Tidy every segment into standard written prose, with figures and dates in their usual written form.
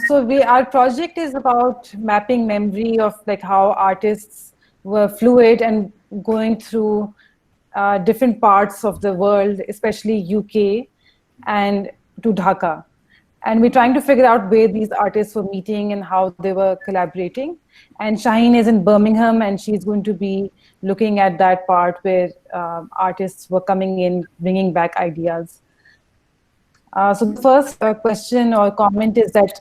Our project is about mapping memory of like how artists were fluid and going through different parts of the world, especially UK and to Dhaka. And we're trying to figure out where these artists were meeting and how they were collaborating. And Shaheen is in Birmingham, and she's going to be looking at that part where artists were coming in, bringing back ideas. So the first question or comment is that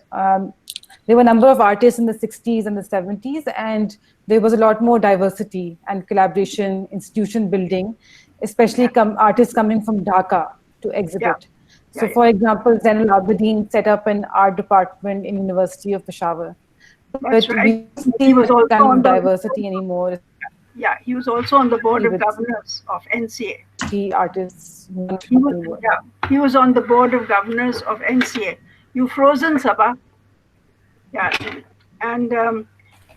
there were a number of artists in the 60s and the 70s, and there was a lot more diversity and collaboration, institution building, especially artists coming from Dhaka to exhibit. So, for example, Zainul Abidin set up an art department in University of Peshawar. That's but right. we don't He see was that also kind on of the diversity anymore. yeah. He was also on the board of With governors of NCA. the artists. He was on the board of governors of NCA. You frozen, Sabah? Yeah, and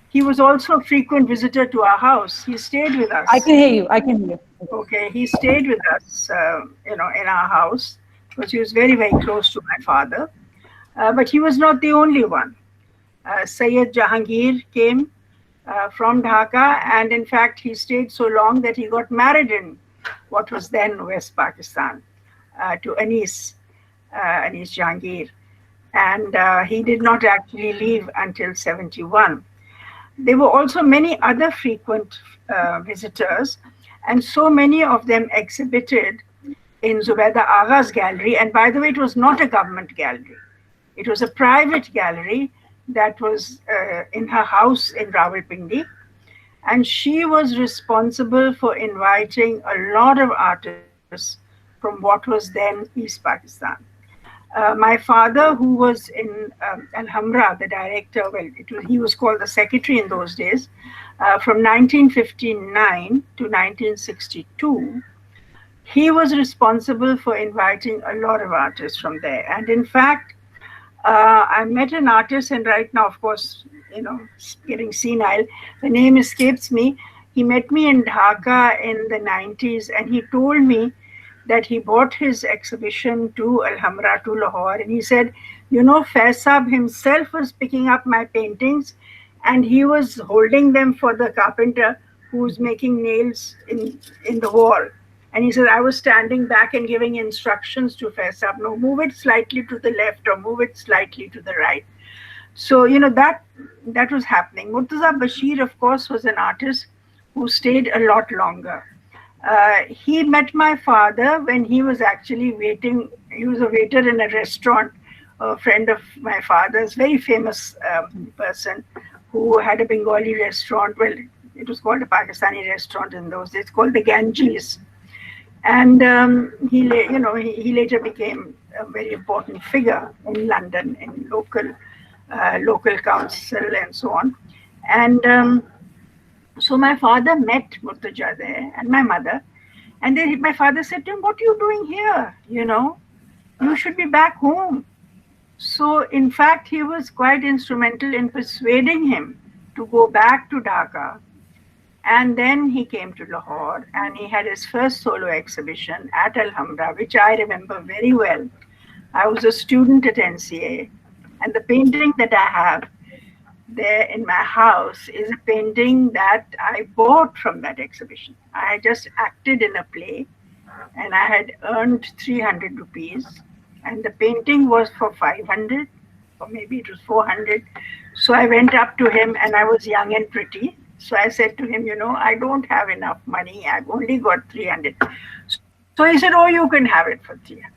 he was also a frequent visitor to our house. He stayed with us. I can hear you. I can hear you. Okay, he stayed with us, in our house because he was very, very close to my father. But he was not the only one. Sayyid Jahangir came from Dhaka, and in fact, he stayed so long that he got married in what was then West Pakistan to Anis Jahangir. And he did not actually leave until 71. There were also many other frequent visitors, and so many of them exhibited in Zubaida Agha's gallery. And by the way, it was not a government gallery. It was a private gallery that was in her house in Rawalpindi. And she was responsible for inviting a lot of artists from what was then East Pakistan. My father, who was in Alhambra, the director, he was called the secretary in those days, from 1959 to 1962, he was responsible for inviting a lot of artists from there. And in fact, I met an artist, and right now, of course, getting senile, the name escapes me. He met me in Dhaka in the 90s, and he told me that he bought his exhibition to Alhambra, to Lahore, and he said, Faiz Saab himself was picking up my paintings, and he was holding them for the carpenter who was making nails in the wall. And he said, I was standing back and giving instructions to Faiz Saab, no, move it slightly to the left or move it slightly to the right. So, that was happening. Murtaza Bashir, of course, was an artist who stayed a lot longer. He met my father when he was actually waiting. He was a waiter in a restaurant, a friend of my father's, very famous person who had a Bengali restaurant. Well, it was called a Pakistani restaurant in those days, called the Ganges. And he later became a very important figure in London, in local council and so on. And so my father met Murtaza there and my mother. And then my father said to him, what are you doing here? You should be back home. So in fact, he was quite instrumental in persuading him to go back to Dhaka. And then he came to Lahore, and he had his first solo exhibition at Alhambra, which I remember very well. I was a student at NCA, and the painting that I have there in my house is a painting that I bought from that exhibition. I had just acted in a play, and I had earned 300 rupees, and the painting was for 500, or maybe it was 400. So I went up to him, and I was young and pretty. So I said to him, I don't have enough money. I've only got 300. So he said, oh, you can have it for 300.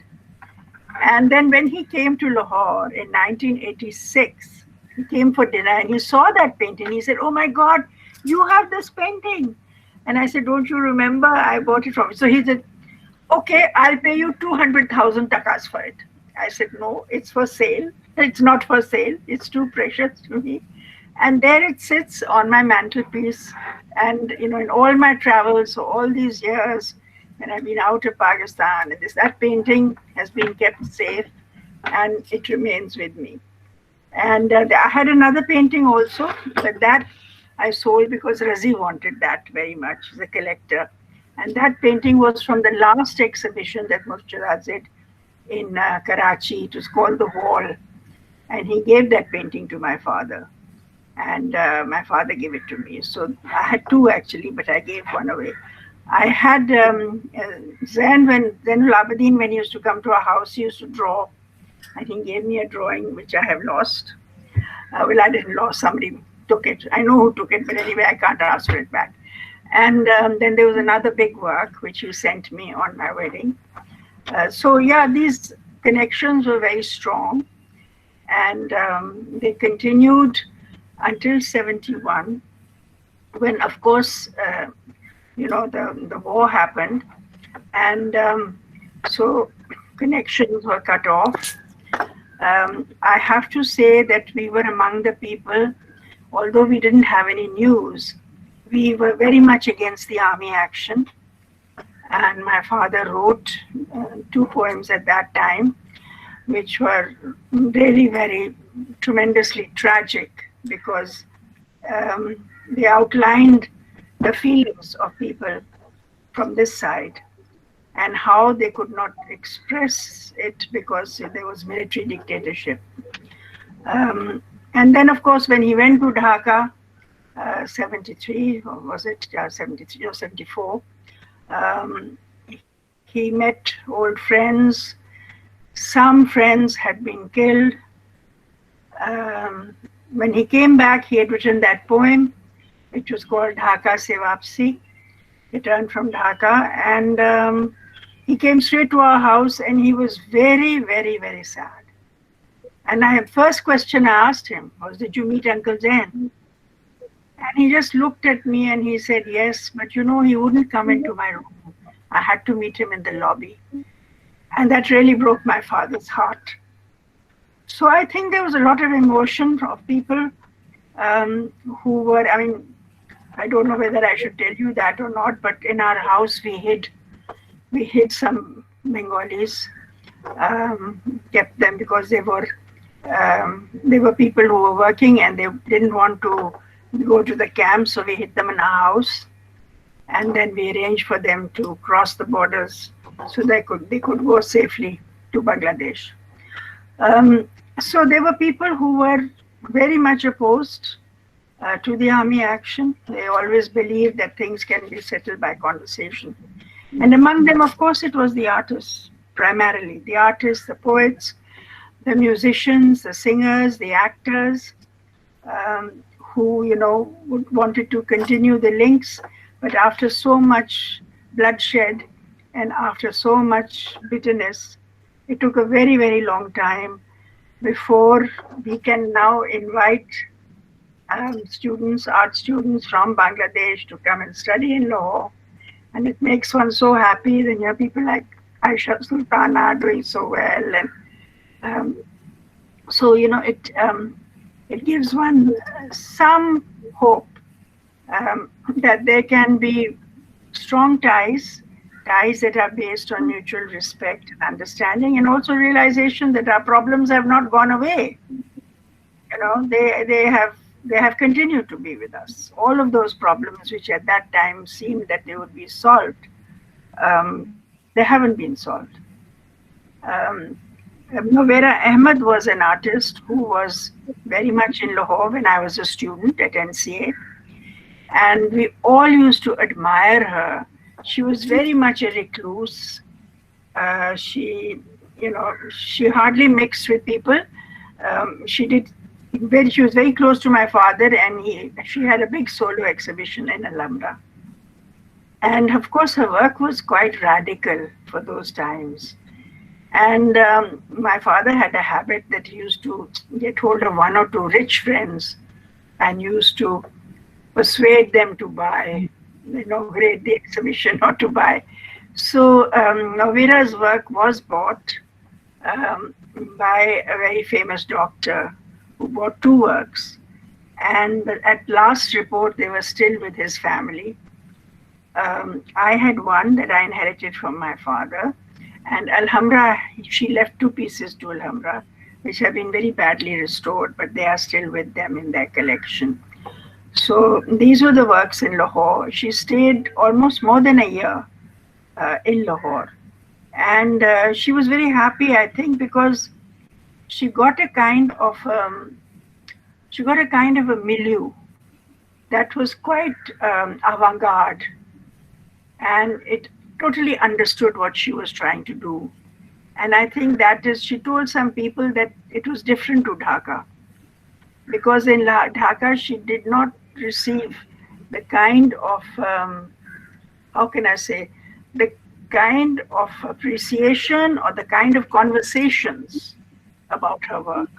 And then when he came to Lahore in 1986, he came for dinner and he saw that painting. He said, oh my God, you have this painting. And I said, don't you remember? I bought it from you. So he said, okay, I'll pay you 200,000 takas for it. I said, no, it's for sale. It's not for sale. It's too precious to me. And there it sits on my mantelpiece. And, in all my travels, so all these years, when I've been out of Pakistan, that painting has been kept safe and it remains with me. And I had another painting also, but that I sold because Razi wanted that very much as a collector. And that painting was from the last exhibition that Murtaza did in Karachi. It was called The Wall. and he gave that painting to my father. And my father gave it to me. So I had two actually, but I gave one away. I had Zainul Abidin, when he used to come to our house, he used to draw. I think he gave me a drawing which I have lost. Well, I didn't lose, somebody took it. I know who took it, but anyway, I can't ask for it back. And then there was another big work which he sent me on my wedding. So yeah, these connections were very strong, and they continued until 71, when of course the war happened, and so connections were cut off. I have to say that we were among the people, although we didn't have any news, we were very much against the army action. And my father wrote two poems at that time, which were really very tremendously tragic, because they outlined the feelings of people from this side and how they could not express it because there was military dictatorship. And then, of course, when he went to Dhaka, 73, or was it 73 or 74, he met old friends. Some friends had been killed. When he came back, he had written that poem, which was called Dhaka Se Vapsi, Returned from Dhaka. And he came straight to our house, and he was very, very, very sad. And first question I asked him was, did you meet Uncle Zain? And he just looked at me and he said, yes, but he wouldn't come into my room. I had to meet him in the lobby. And that really broke my father's heart. So I think there was a lot of emotion of people who were, I don't know whether I should tell you that or not, but in our house we hid some Bengalis, kept them because they were people who were working and they didn't want to go to the camp, so we hid them in our house, and then we arranged for them to cross the borders so they could go safely to Bangladesh. So there were people who were very much opposed to the army action. They always believed that things can be settled by conversation. And among them, of course, it was the artists, primarily. The artists, the poets, the musicians, the singers, the actors, who, wanted to continue the links. But after so much bloodshed and after so much bitterness, it took a very, very long time before we can now invite art students from Bangladesh to come and study in Lahore. And it makes one so happy when you have people like Aisha Sultana doing so well. And so, it gives one some hope that there can be strong ties that are based on mutual respect and understanding, and also realization that our problems have not gone away. They have continued to be with us. All of those problems which at that time seemed that they would be solved, they haven't been solved. Novera Ahmed was an artist who was very much in Lahore when I was a student at NCA, and we all used to admire her. She was very much a recluse. She hardly mixed with people. She was very close to my father, and she had a big solo exhibition in Alhambra. And of course, her work was quite radical for those times. And my father had a habit that he used to get hold of one or two rich friends and used to persuade them to buy, grade the exhibition or to buy. So Novera's work was bought by a very famous doctor who bought two works. And at last report, they were still with his family. I had one that I inherited from my father. And Alhambra, she left two pieces to Alhambra, which have been very badly restored, but they are still with them in their collection. So these were the works in Lahore. She stayed almost more than a year in Lahore. And she was very happy, I think, because she got a kind of a milieu that was quite avant-garde, and it totally understood what she was trying to do. And I think that is, she told some people that it was different to Dhaka, because in Dhaka she did not receive the kind of, how can I say, the kind of appreciation or the kind of conversations about her work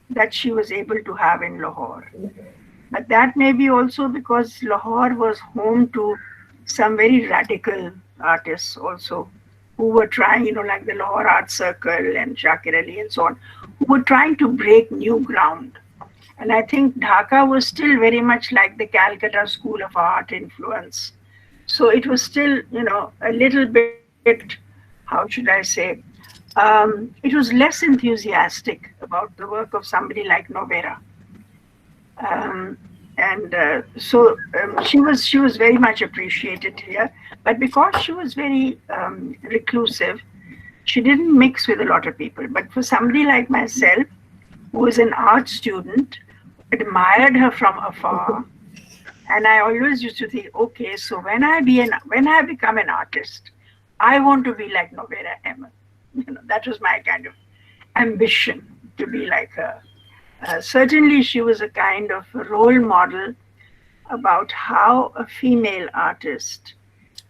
that she was able to have in Lahore. But that may be also because Lahore was home to some very radical artists also, who were trying, like the Lahore Art Circle and Shakir Ali and so on, who were trying to break new ground. And I think Dhaka was still very much like the Calcutta School of Art influence. So it was still, a little bit, how should I say, it was less enthusiastic about the work of somebody like Novera. She was very much appreciated here, but because she was very reclusive, she didn't mix with a lot of people. But for somebody like myself, who was an art student, admired her from afar, and I always used to think, okay, so when I become an artist, I want to be like Novera Emmet. That was my kind of ambition, to be like her. Certainly, she was a kind of role model about how a female artist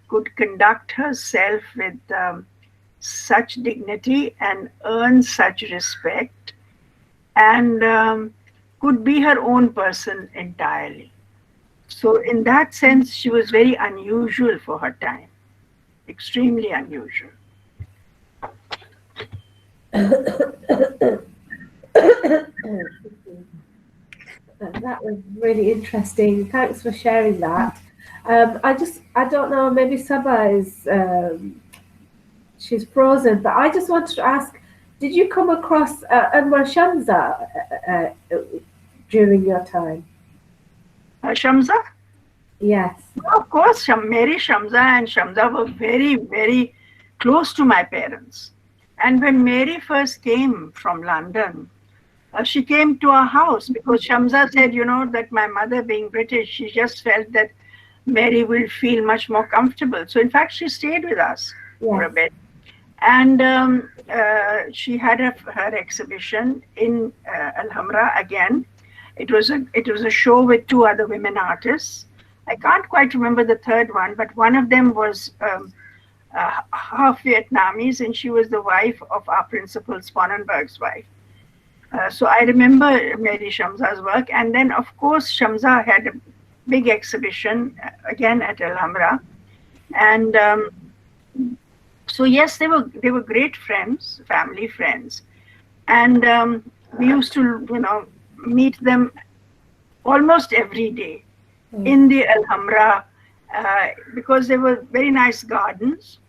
could conduct herself with such dignity and earn such respect, and could be her own person entirely. So in that sense, she was very unusual for her time, extremely unusual. That was really interesting. Thanks for sharing that. I don't know, maybe Saba is, she's frozen, but I just wanted to ask, did you come across Anwar Shamsa during your time? Shamsa? Yes. Of course, Mary Shamsa and Shamsa were very, very close to my parents. And when Mary first came from London, she came to our house because Shamsa said, that my mother being British, she just felt that Mary will feel much more comfortable. So in fact, she stayed with us for a bit. And she had her exhibition in Alhambra again. It was a show with two other women artists. I can't quite remember the third one, but one of them was half Vietnamese, and she was the wife of our principal, Spangenberg's wife. So I remember Mary Shamsa's work. And then, of course, Shamsa had a big exhibition again at Alhambra. And so, yes, they were great friends, family friends. And we used to, meet them almost every day in the Alhambra because there were very nice gardens.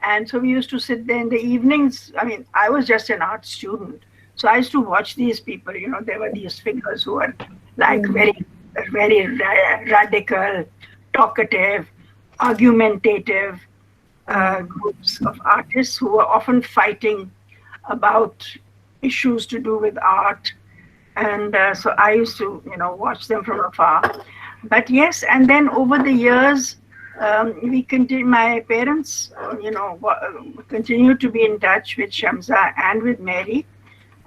And so we used to sit there in the evenings. I mean, I was just an art student. So I used to watch these people, there were these figures who were like very, very radical, talkative, argumentative groups of artists who were often fighting about issues to do with art. And so I used to, watch them from afar. But yes, and then over the years, my parents, continued to be in touch with Shamsa and with Mary.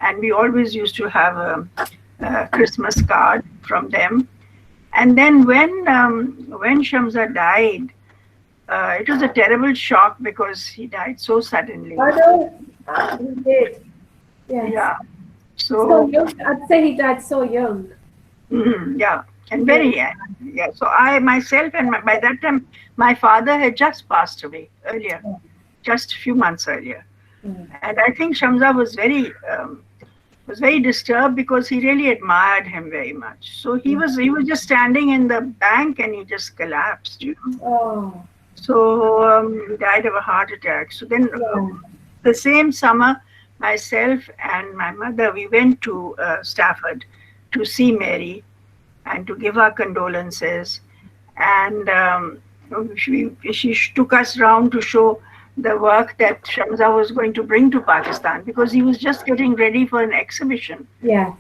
And we always used to have a Christmas card from them. And then when Shamsa died, it was a terrible shock because he died so suddenly. I know, he did. Yes. Yeah. So young. I'd say he died so young. Yeah, and very young. Yeah. So I myself, and by that time, my father had just passed away earlier, just a few months earlier. And I think Shamsa was very disturbed because he really admired him very much. So he was just standing in the bank and he just collapsed, Oh. So he died of a heart attack. So then the same summer, myself and my mother, we went to Stafford to see Mary and to give our condolences. And she took us around to show the work that Shamsa was going to bring to Pakistan, because he was just getting ready for an exhibition Yes.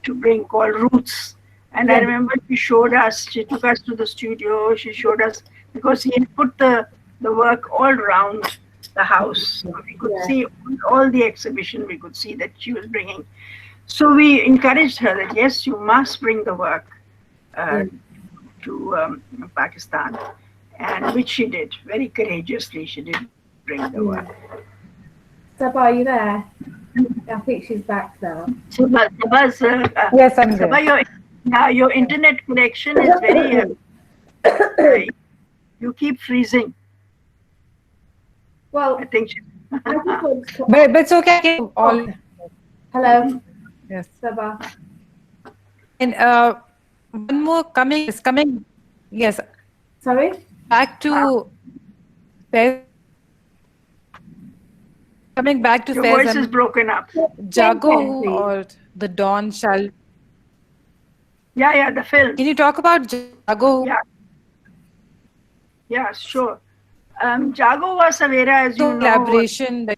to bring called Roots. And I Yeah. remember she took us to the studio, she showed us, because he had put the work all around the house. So we could Yeah. see all the exhibition, we could see that she was bringing. So we encouraged her that, yes, you must bring the work to Pakistan, and which she did very courageously. She did bring the work. Sabah, are you there? I think she's back now. Sabah, Yes, I'm there. Sabah, your internet connection is very. You keep freezing. Well, I think. I just want to But it's okay. I can all. Hello, Yes. Sabah. And one more is coming. Yes, Sorry? back to Fez. Coming back to Your Fez voice is and broken up. Jago please. or the Dawn shall. Yeah, the film. Can you talk about Jago? Yeah, sure. Jago wa Savera, as you know. Collaboration.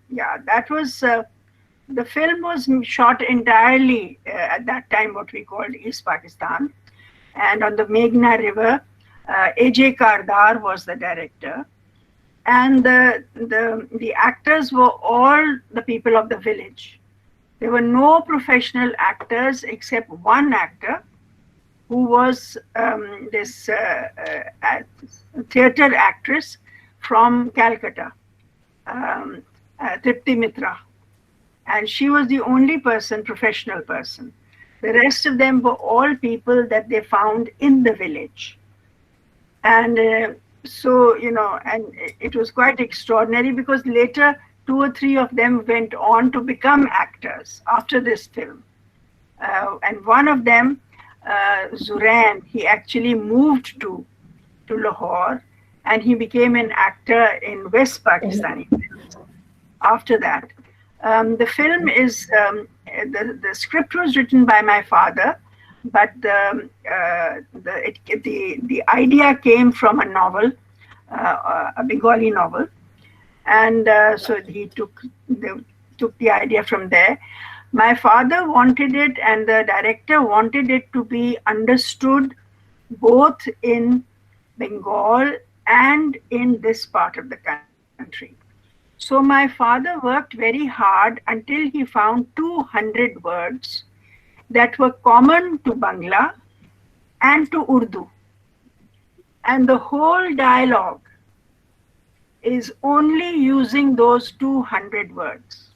Yeah, that was. The film was shot entirely at that time, what we called East Pakistan, and on the Meghna River. A.J. Kardar was the director, and the actors were all the people of the village. There were no professional actors except one actor, who was this theatre actress from Calcutta, Tripti Mitra. And she was the only professional person. The rest of them were all people that they found in the village. And so, and it was quite extraordinary, because later 2 or 3 of them went on to become actors after this film. And one of them, Zurain, he actually moved to Lahore, and he became an actor in West Pakistani films after that. The film is, the script was written by my father, but the idea came from a novel, a Bengali novel, and so he took the idea from there. My father wanted it, and the director wanted it to be understood both in Bengal and in this part of the country. So my father worked very hard until he found 200 words that were common to Bangla and to Urdu. And the whole dialogue is only using those 200 words,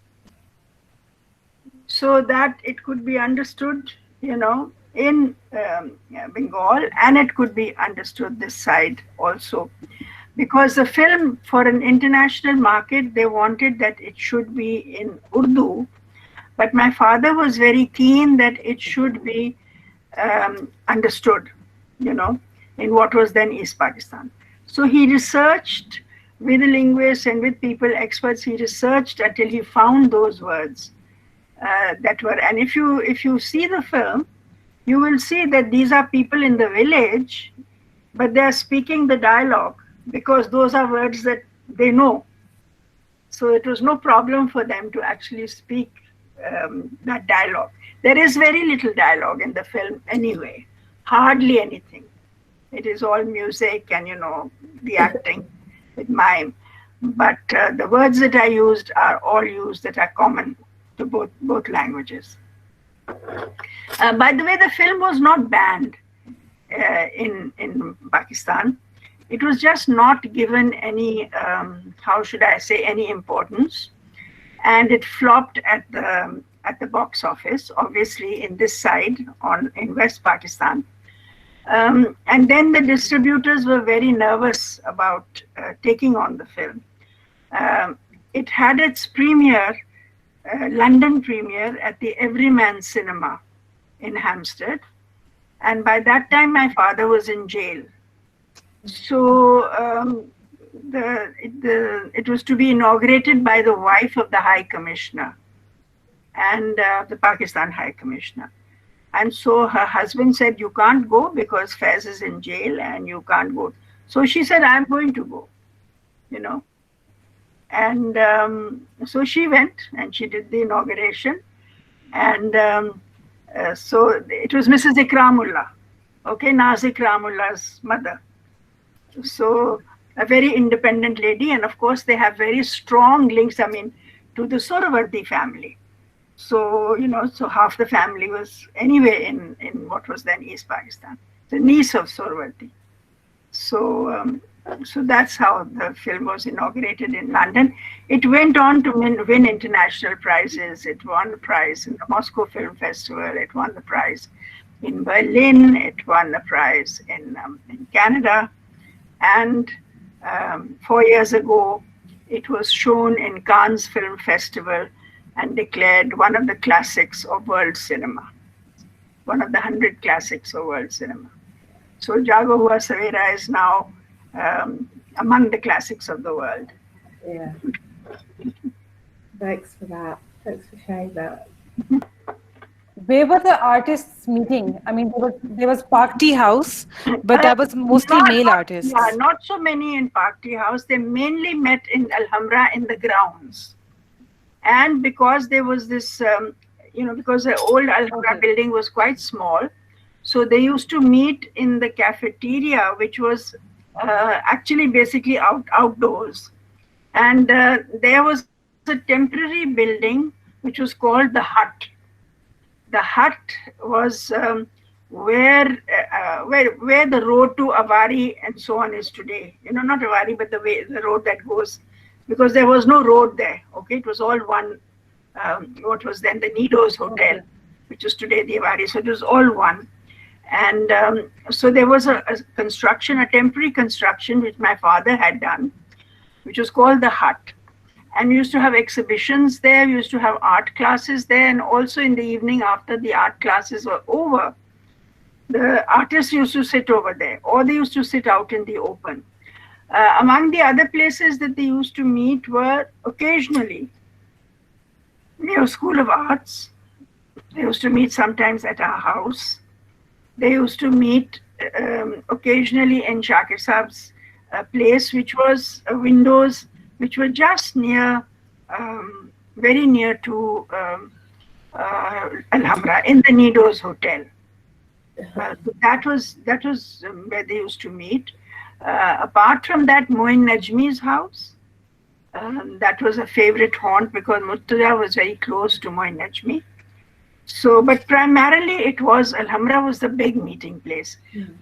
so that it could be understood, in Bengal, and it could be understood this side also. Because the film, for an international market, they wanted that it should be in Urdu, but my father was very keen that it should be understood, in what was then East Pakistan. So he researched with the linguists and with people, experts, he researched until he found those words that were, and if you see the film, you will see that these are people in the village, but they are speaking the dialogue, because those are words that they know. So it was no problem for them to actually speak that dialogue. There is very little dialogue in the film anyway, hardly anything. It is all music and, the acting with mime. But the words that I used are all used that are common to both languages. By the way, the film was not banned in Pakistan. It was just not given any, any importance, and it flopped at the box office, obviously in this side, in West Pakistan. And then the distributors were very nervous about taking on the film. It had its premiere, London premiere, at the Everyman Cinema in Hampstead, and by that time my father was in jail. So it was to be inaugurated by the wife of the High Commissioner and the Pakistan High Commissioner. And so her husband said, you can't go because Faiz is in jail and you can't go. So she said, I'm going to go, And so she went and she did the inauguration. And so it was Mrs. Ikramullah, okay, Naz Ikramullah's mother. So a very independent lady, and of course they have very strong links, I mean, to the Sohrawardy family. So, so half the family was anyway in what was then East Pakistan, the niece of Sohrawardy. So, so that's how the film was inaugurated in London. It went on to win international prizes. It won the prize in the Moscow Film Festival. It won the prize in Berlin. It won the prize in Canada. And 4 years ago, it was shown in Cannes Film Festival and declared one of the classics of world cinema, one of the 100 classics of world cinema. So Jago Hua Savera is now among the classics of the world. Yeah. Thanks for that. Thanks for sharing that. Where were the artists meeting? I mean, there was Park Tea House, but that was mostly male artists. Yeah, not so many in Park Tea House. They mainly met in Alhambra in the grounds. And because there was this, because the old Alhambra building was quite small, so they used to meet in the cafeteria, which was actually basically outdoors. And there was a temporary building which was called the Hut. The Hut was where the road to Avari and so on is today. Not Avari, but the road that goes, because there was no road there. Okay, it was all one. What was then the Nidos Hotel, which is today the Avari. So it was all one. And so there was a temporary construction, which my father had done, which was called the Hut. And we used to have exhibitions there, we used to have art classes there, and also in the evening after the art classes were over, the artists used to sit over there, or they used to sit out in the open. Among the other places that they used to meet were occasionally Mayo School of Arts. They used to meet sometimes at our house. They used to meet occasionally in Shakir Saab's place, which was windows which were just near, very near to Alhambra, in the Nidos Hotel. So that was where they used to meet. Apart from that, Moin Najmi's house, that was a favorite haunt because Murtaza was very close to Moin Najmi. So, but primarily it was, Alhambra was the big meeting place.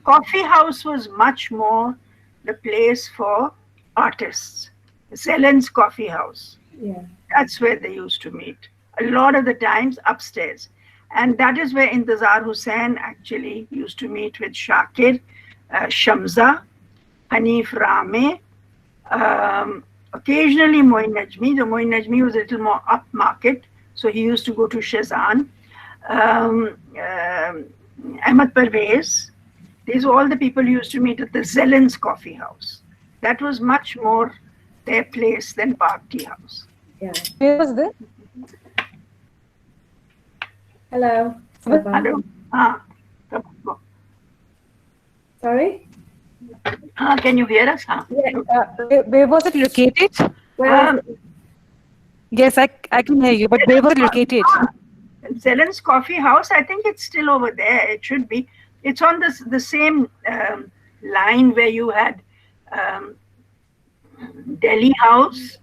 Coffee House was much more the place for artists. Zelen's Coffee House. Yeah. That's where they used to meet. A lot of the times upstairs. And that is where Intizar Hussain actually used to meet with Shakir, Shamza, Hanif Rame, occasionally Moin Najmi. The Moin Najmi was a little more upmarket, so he used to go to Shazan. Ahmad Parvez. These are all the people who used to meet at the Zelen's Coffee House. That was much more their place than Park Tea House. Yeah. Where was this? Hello. Hello. Sorry? Can you hear us? Yeah. Where was it located? Where Yes, I can hear you, but where was it located? Zelen's Coffee House, I think it's still over there. It should be. It's on the same line where you had Delhi House,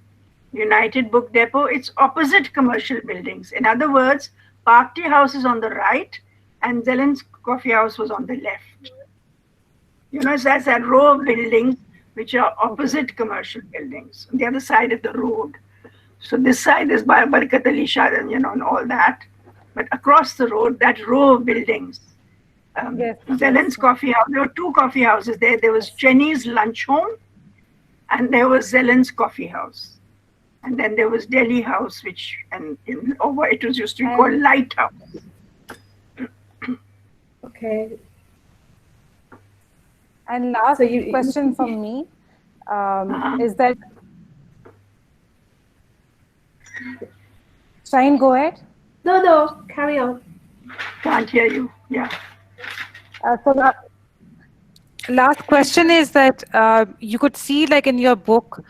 United Book Depot. It's opposite commercial buildings. In other words, Park Tea House is on the right and Zelen's Coffee House was on the left. So that's that row of buildings which are opposite commercial buildings on the other side of the road. So this side is by Barkat Ali Shah, and all that. But across the road, that row of buildings, Yes. Zelen's Coffee House, there were two coffee houses there. There was Jenny's Lunch Home and there was Zelen's Coffee House. And then there was Delhi House, which, over it was used to be called Lighthouse. Okay. And last question from me is that, Shine, go ahead. No, carry on. Can't hear you. Yeah. So the last question is that you could see, like in your book,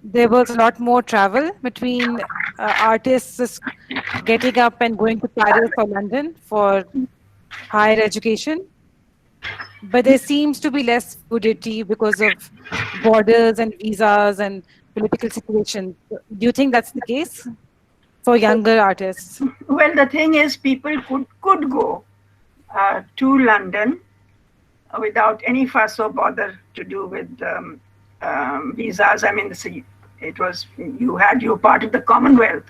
there was a lot more travel between artists getting up and going to Paris or London for higher education, but there seems to be less fluidity because of borders and visas and political situations. Do you think that's the case for younger artists? Well, the thing is, people could go to London without any fuss or bother to do with visas. I mean, it was, you were part of the Commonwealth,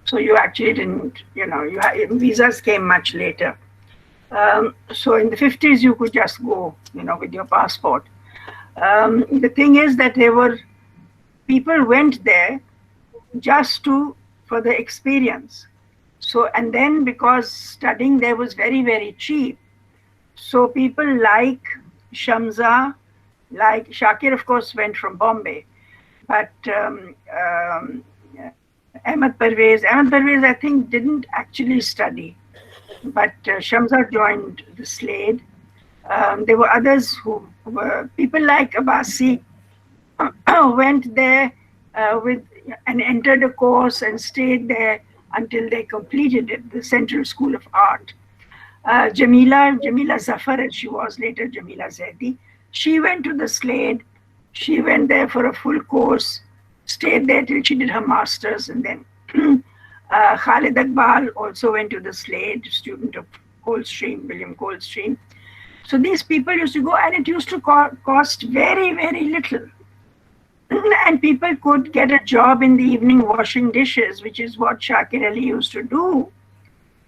so you actually didn't, visas came much later. So in the 50s, you could just go, with your passport. The thing is that people went there just for the experience. So, and then because studying there was very, very cheap, so people like Shamsa, like Shakir, of course, went from Bombay, but Ahmed Parvez, I think, didn't actually study, but Shamsa joined the Slade. There were others who were, people like Abbasi went there and entered a course and stayed there until they completed it, the Central School of Art. Jamila Zafar, as she was later, Jamila Zaidi, she went to the Slade. She went there for a full course, stayed there till she did her master's, and then Khalid Iqbal also went to the Slade, student of William Coldstream. So these people used to go, and it used to cost very, very little. And people could get a job in the evening washing dishes, which is what Shakir Ali used to do,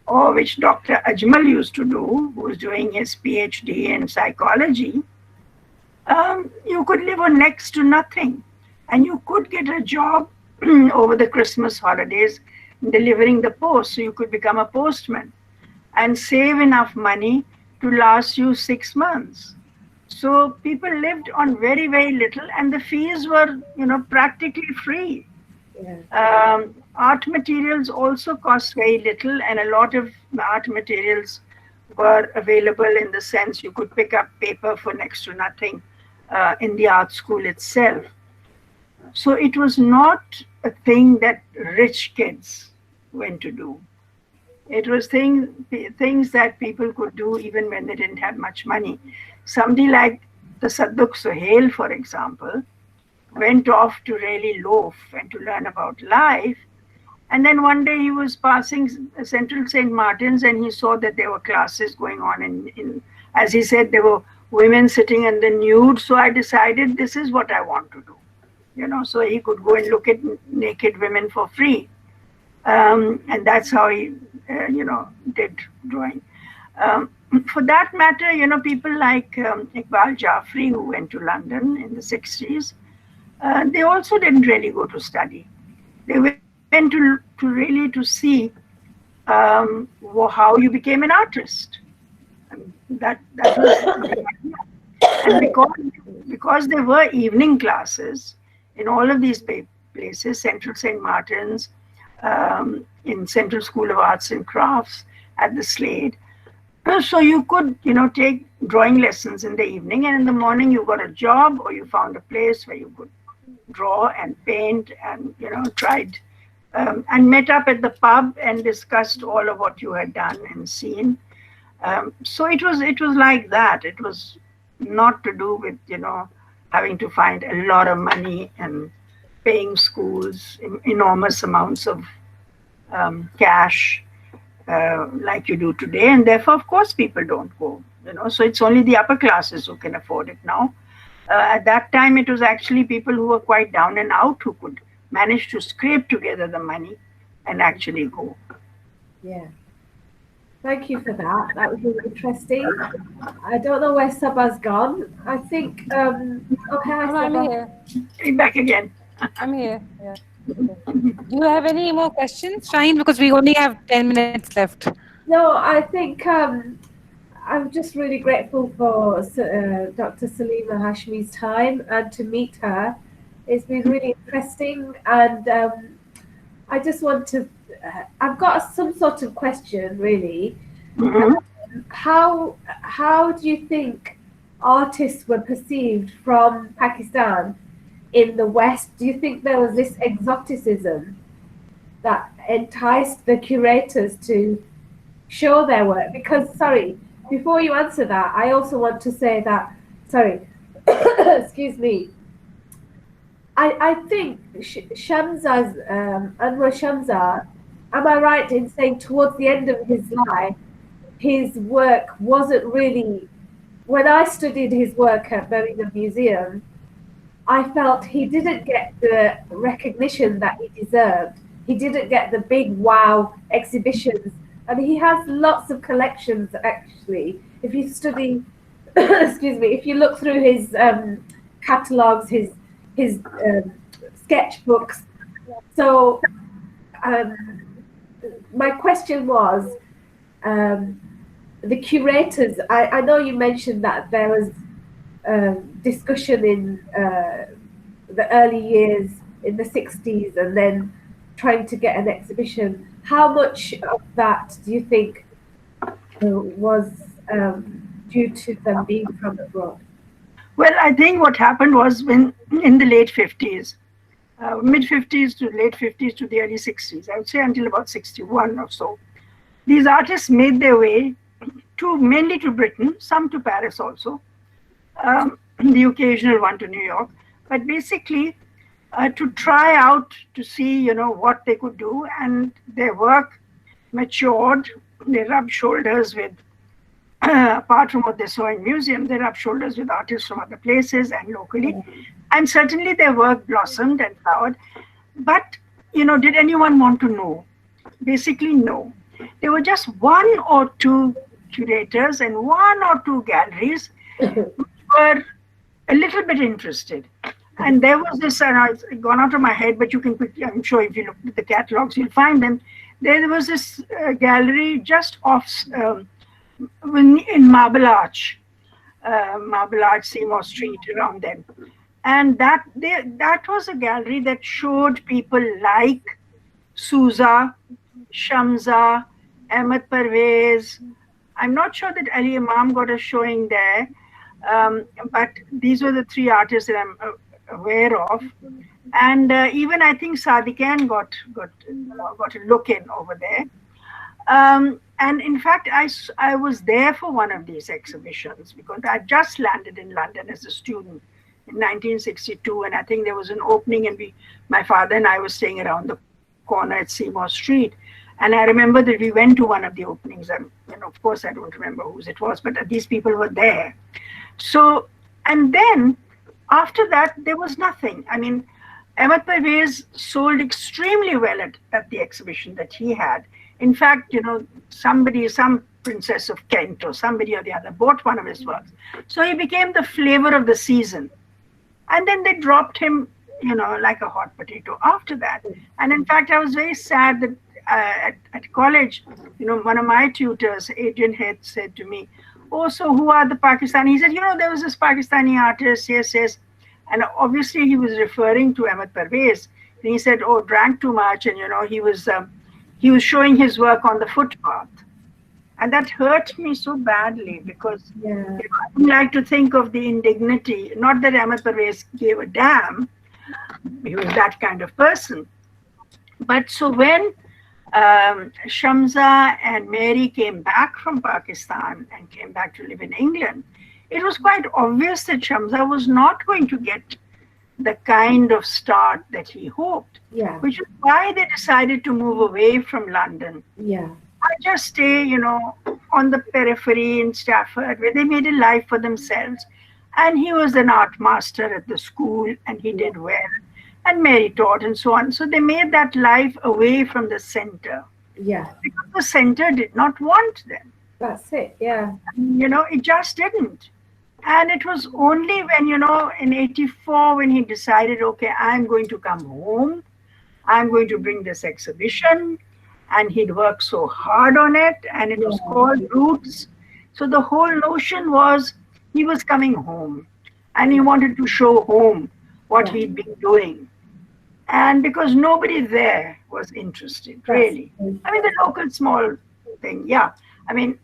or which Dr. Ajmal used to do, who was doing his PhD in psychology. You could live on next to nothing, and you could get a job over the Christmas holidays delivering the post. So you could become a postman and save enough money to last you 6 months. So people lived on very, very little, and the fees were, practically free. Yeah. Art materials also cost very little, and a lot of art materials were available in the sense you could pick up paper for next to nothing in the art school itself. So it was not a thing that rich kids went to do. It was things that people could do even when they didn't have much money. Somebody like the Sadduk Sohail, for example, went off to really loaf and to learn about life. And then one day he was passing Central St. Martin's, and he saw that there were classes going on. In as he said, there were women sitting in the nude. So I decided this is what I want to do. So he could go and look at naked women for free. And that's how he, did drawing. For that matter, people like Iqbal Jafri, who went to London in the 60s, they also didn't really go to study. They went to see how you became an artist. And that was, and because there were evening classes in all of these places, Central St. Martin's, in Central School of Arts and Crafts, at the Slade. So you could, take drawing lessons in the evening, and in the morning you got a job, or you found a place where you could draw and paint, and tried and met up at the pub and discussed all of what you had done and seen. So it was like that. It was not to do with having to find a lot of money and paying schools enormous amounts of cash like you do today, and therefore, of course, people don't go. So it's only the upper classes who can afford it now. At that time, it was actually people who were quite down and out who could manage to scrape together the money and actually go. Yeah. Thank you for that. That was really interesting. I don't know where Saba's gone. I think. Oh, hi, Saba. I'm here. Hey, back again. I'm here. Yeah. Okay. Do you have any more questions, Shaheen? Because we only have 10 minutes left. No, I think I'm just really grateful for Dr. Salima Hashmi's time and to meet her. It's been really interesting, and I just want to. I've got some sort of question, really. Mm-hmm. How do you think artists were perceived from Pakistan in the West, do you think there was this exoticism that enticed the curators to show their work? Because, sorry, before you answer that, I also want to say that, sorry, excuse me, I think Shamsa's, Anwar Shamsa, am I right in saying towards the end of his life, his work wasn't really, when I studied his work at Birmingham Museum, I felt he didn't get the recognition that he deserved. He didn't get the big wow exhibitions. And he has lots of collections, actually. If you study, excuse me, if you look through his catalogs, his sketchbooks. So my question was, the curators, I know you mentioned that there was discussion in the early years in the 60s and then trying to get an exhibition. How much of that do you think was due to them being from abroad? Well, I think what happened was when in the late 50s, mid 50s to late 50s to the early 60s, I would say until about 61 or so, these artists made their way mainly to Britain, some to Paris also, the occasional one to New York, but basically to try out to see, what they could do, and their work matured. They rubbed shoulders with, apart from what they saw in museum, they rubbed shoulders with artists from other places and locally, and certainly their work blossomed and flowered. But, did anyone want to know? Basically, no. There were just one or two curators and one or two galleries were a little bit interested. And there was this, and it's gone out of my head, but you can quickly, I'm sure if you look at the catalogs, you'll find them. There was this gallery just off in Marble Arch, Seymour Street, around then. And that was a gallery that showed people like Sousa, Shamsa, Ahmed Parvez. I'm not sure that Ali Imam got a showing there, but these were the three artists that I'm aware of. And even I think Sadiq Khan got a look in over there. And in fact, I was there for one of these exhibitions because I just landed in London as a student in 1962, and I think there was an opening, and my father and I were staying around the corner at Seymour Street. And I remember that we went to one of the openings, and of course I don't remember whose it was, but these people were there. So, and then after that, there was nothing. I mean, Ahmed Parvez sold extremely well at the exhibition that he had. In fact, some princess of Kent or somebody or the other bought one of his works. So he became the flavor of the season. And then they dropped him, like a hot potato after that. And in fact, I was very sad that at college, one of my tutors, Adrian Head, said to me, "Oh, so who are the Pakistani?" He said, there was this Pakistani artist, yes. And obviously he was referring to Ahmed Parvez. And he said, "Oh, drank too much." And, he was showing his work on the footpath. And that hurt me so badly because I don't like to think of the indignity. Not that Ahmed Parvez gave a damn. He was that kind of person. But so when Shamsa and Mary came back from Pakistan and came back to live in England, it was quite obvious that Shamsa was not going to get the kind of start that he hoped, which is why they decided to move away from London. I just stay, on the periphery in Stafford, where they made a life for themselves. And he was an art master at the school, and he did well. And Mary taught and so on. So they made that life away from the center. Because the center did not want them. That's it, it just didn't. And it was only when, in 84, when he decided, okay, I'm going to come home. I'm going to bring this exhibition. And he'd worked so hard on it. And it was called Roots. So the whole notion was he was coming home. And he wanted to show home what he'd been doing. And because nobody there was interested, really. I mean, the local small thing, I mean,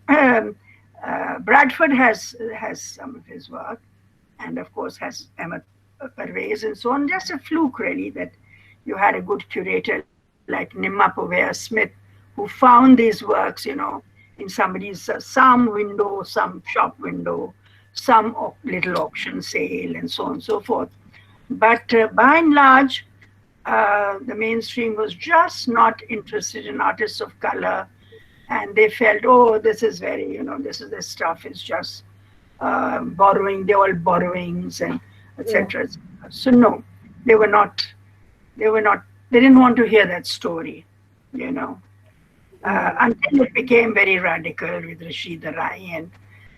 Bradford has some of his work, and of course has Ahmed Parvez and so on. Just a fluke, really, that you had a good curator like Nimma Povea Smith, who found these works, in somebody's some window, some shop window, some little auction sale, and so on and so forth. But by and large, the mainstream was just not interested in artists of color, and they felt, oh, this is very, this stuff is just borrowing. They're all borrowings and etc. So no, they were not. They didn't want to hear that story, until it became very radical with Rashida Rai and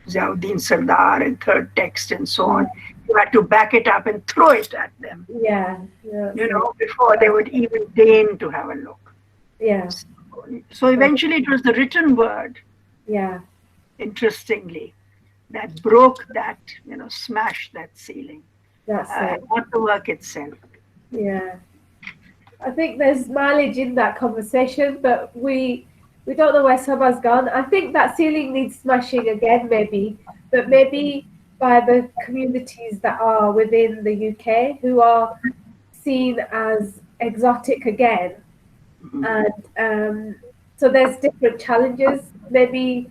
Ziauddin Sardar and Third Text and so on. You had to back it up and throw it at them. Yeah. Before they would even deign to have a look. Yeah. So eventually it was the written word, Yeah. interestingly, that broke that, smashed that ceiling. That's it. Not the work itself. Yeah. I think there's mileage in that conversation, but we don't know where Saba's gone. I think that ceiling needs smashing again, maybe, but maybe by the communities that are within the UK who are seen as exotic again. And so there's different challenges. Maybe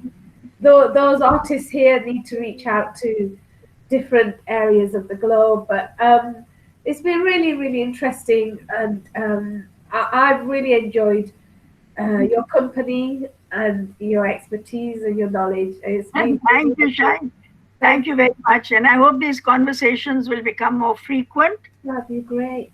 those artists here need to reach out to different areas of the globe, but it's been really, really interesting, and I've really enjoyed your company and your expertise and your knowledge. Thank you, Shine. Thank you very much, and I hope these conversations will become more frequent. That'd be great.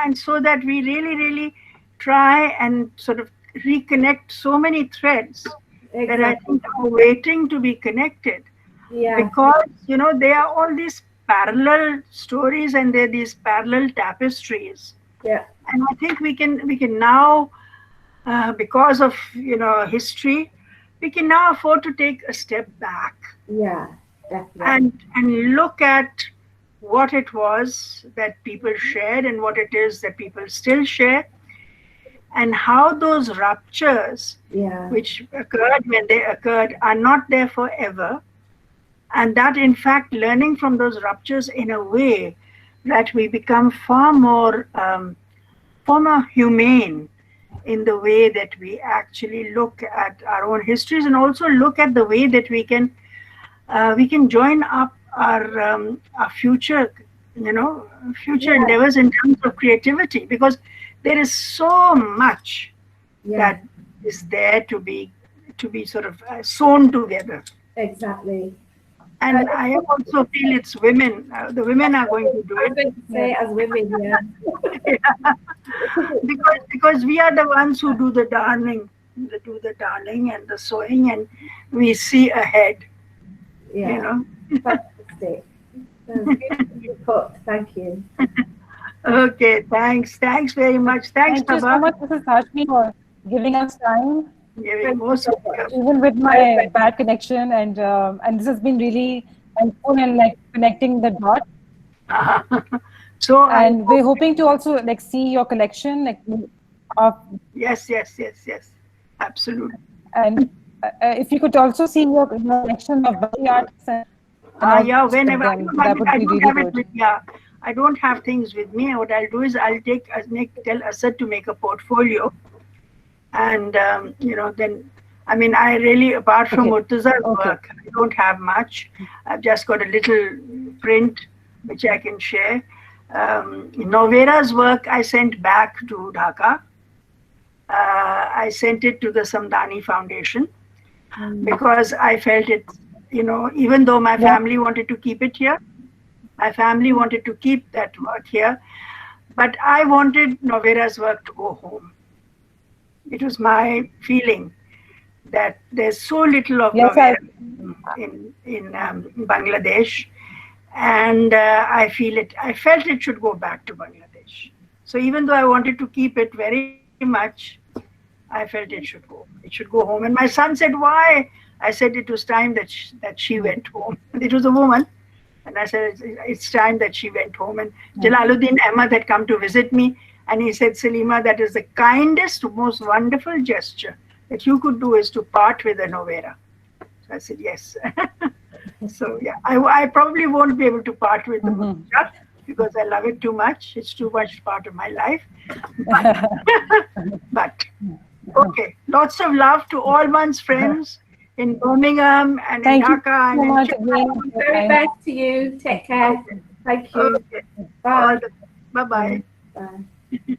And so that we really, really try and sort of reconnect so many threads that I think are waiting to be connected. Yeah. Because, there are all these parallel stories and there are these parallel tapestries. Yeah. And I think we can now, because of, history, we can now afford to take a step back. Yeah, definitely. And look at what it was that people shared and what it is that people still share, and how those ruptures, which occurred when they occurred, are not there forever. And that, in fact, learning from those ruptures in a way that we become far more humane in the way that we actually look at our own histories, and also look at the way that we can join up our future, future endeavors in terms of creativity, because there is so much that is there to be sort of sewn together. Exactly. And I also feel it's women. The women are going to do it. I'm going to say as women, because we are the ones who do the darning and the sewing, and we see ahead. Fantastic. Beautifully put. Thank you. Okay, thanks very much. Thanks, Thank you so much, Mrs. Hashmi, for giving us time. Even with my bad connection, and this has been really helpful in connecting the dots. And we're hoping to also see your collection, of yes, absolutely. And if you could also see your collection of Bali arts, whenever that would be really good. I don't have things with me. What I'll do is I'll tell Asad to make a portfolio. And, then, I really, apart from Murtaza's work, I don't have much. I've just got a little print, which I can share. Novera's work I sent back to Dhaka. I sent it to the Samdani Foundation because I felt it, even though my family wanted to keep it here, my family wanted to keep that work here, but I wanted Novera's work to go home. It was my feeling that there's so little of Novera in Bangladesh, and I felt it should go back to Bangladesh. So even though I wanted to keep it very much, I felt it should go. It should go home. And my son said, "Why?" I said it was time that she went home. It was a woman. And I said, it's time that she went home. And Jalaluddin Ahmad had come to visit me. And he said, "Salima, that is the kindest, most wonderful gesture that you could do, is to part with a Novera." So I said, yes. So, I probably won't be able to part with the Murtaza, because I love it too much. It's too much part of my life. But, but okay, lots of love to all one's friends in Birmingham and Thank in you Dhaka and so in much Chicago. again. Very best to you. Take care. Thank you. Okay. Bye. Bye bye. Bye.